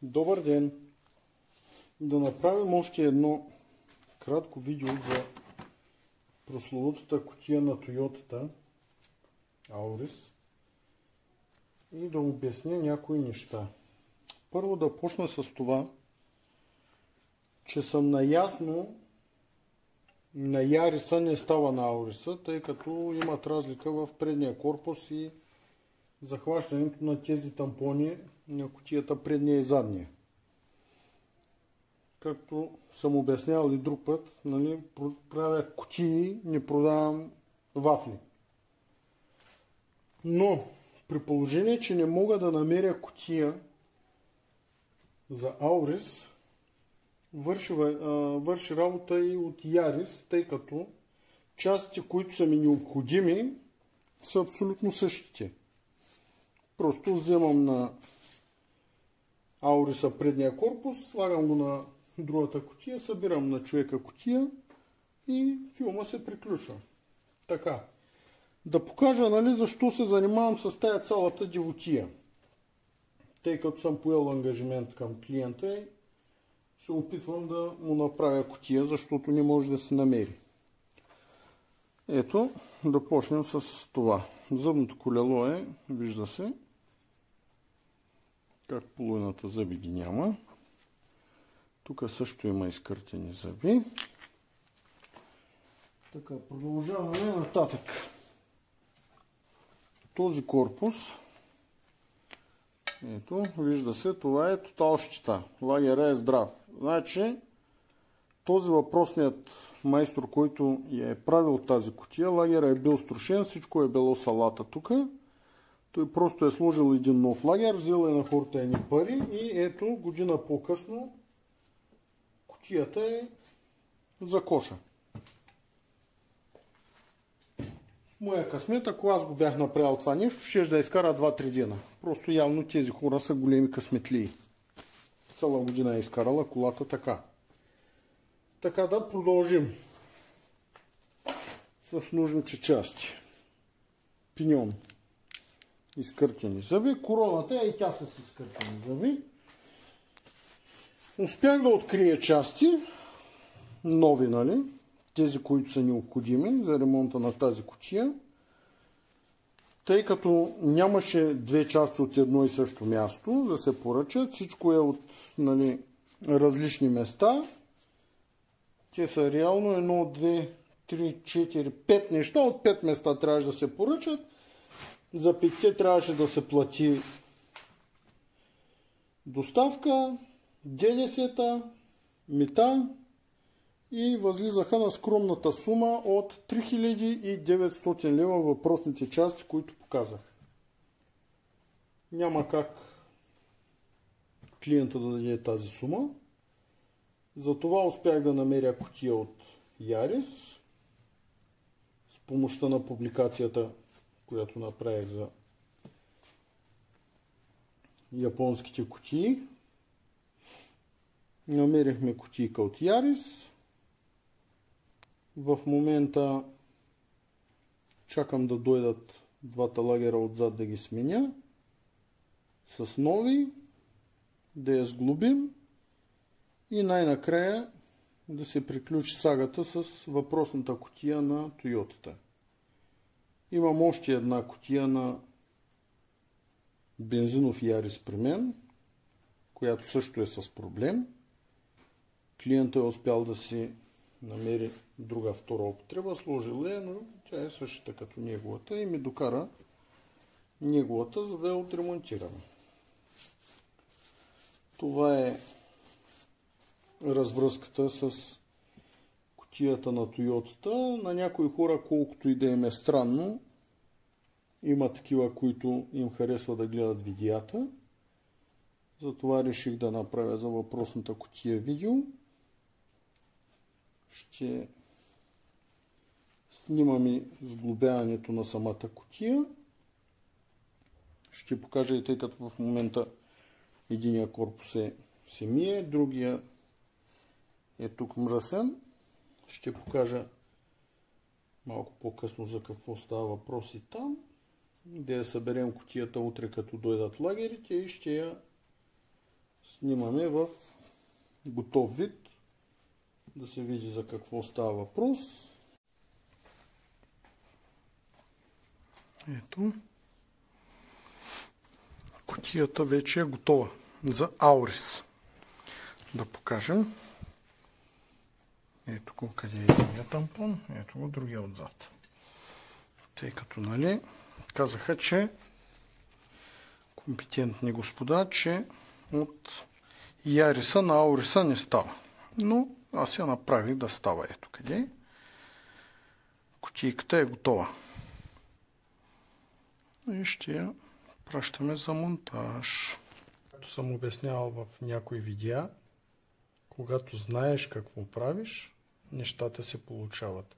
Добър ден! Да направим още едно кратко видео за прословутата кутия на Toyota Auris и да обясня някои неща. Първо да почна с това, че съм наясно на Яриса не става на Ауриса, тъй като имат разлика в предния корпус и захващането на тези тампони на кутията предния и задния. Както съм обяснявал и друг път, правя кутии, не продавам вафли. Но при положение, че не мога да намеря кутия за Аурис, върши работа и от Ярис, тъй като частите, които са ми необходими, са абсолютно същите. Просто вземам на Ауриса предния корпус, слагам го на другата кутия, събирам на човека кутия и филма се приключва. Така. Да покажа, защо се занимавам с тая цялата дивотия. Тъй като съм поел ангажимент към клиента и се опитвам да му направя кутия, защото не може да се намери. Ето, да почнем с това. Зъбното колело е, вижда се, как половината зъби ги няма. Тук също има изкъртени зъби. Така, продължаваме нататък. Този корпус, ето, вижда се, това е тотал щита. Лагера е здрав. Значи, този въпросният майстор, който я е правил тази кутия, лагера е бил струшен, всичко е било салата тук. Той просто е сложил един нов лагер, взел е на хората едни пари и ето, година по-късно, кутията е за коша. С моя късмет, ако аз го бях направил това нещо, ще да изкара 2-3 дена. Просто явно тези хора са големи късметлии. Цяла година е изкарала колата така. Така да продължим с нужните части. Пиньон. Изкъртени зъби. Короната и тя с изкъртени зъби. Успях да открия части. Нови, тези, които са необходими за ремонта на тази кутия. Тъй като нямаше две части от едно и също място да се поръчат, всичко е от различни места. Те са реално 1, 2, 3, 4, 5 неща. От 5 места трябваше да се поръчат. За 5 трябваше да се плати доставка, ДДС-та, мита и възлизаха на скромната сума от 3900 лева въпросните части, които показах. Няма как клиента да даде тази сума. Затова успях да намеря кутия от Ярис с помощта на публикацията, която направих за японските кутии. Намерихме кутийка от Ярис. В момента чакам да дойдат двата лагера отзад да ги сменя с нови, да я сглобим и най-накрая да се приключи сагата с въпросната кутия на Toyota. Имам още една кутия на бензинов Ярис при мен, която също е с проблем. Клиентът е успял да си намери друга втора употреба, сложил е, но тя е същата като неговата и ми докара неговата, за да я отремонтираме. Това е развръзката с кутията на Toyota. На някои хора, колкото и да им е странно, има такива, които им харесва да гледат видеята. Затова реших да направя за въпросната кутия видео. Ще снимам и сглобяването на самата кутия. Ще покажа и тъй като в момента единия корпус се мие, другия е тук мръсен. Ще покажа малко по-късно за какво става въпрос и там. Да я съберем кутията утре, като дойдат лагерите и ще я снимаме в готов вид, да се види за какво става въпрос. Ето. Кутията вече е готова за Аурис. Да покажем. Ето го, къде е единия тампон, ето го другия отзад. Тъй като, нали, казаха, че компетентни господа, че от Яриса на Ауриса не става. Но аз я направих да става. Ето къде. Кутийката е готова. И ще я пращаме за монтаж. Както съм обяснявал в някои видеа, когато знаеш какво правиш, нещата се получават.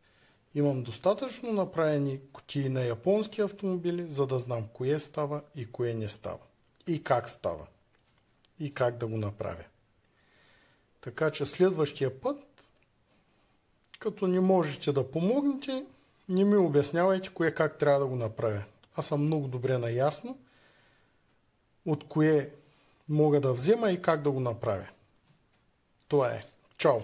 Имам достатъчно направени кутии на японски автомобили, за да знам кое става и кое не става. И как става. И как да го направя. Така че следващия път, като не можете да помогнете, не ми обяснявайте кое как трябва да го направя. Аз съм много добре наясно от кое мога да взема и как да го направя. Това е. Чао!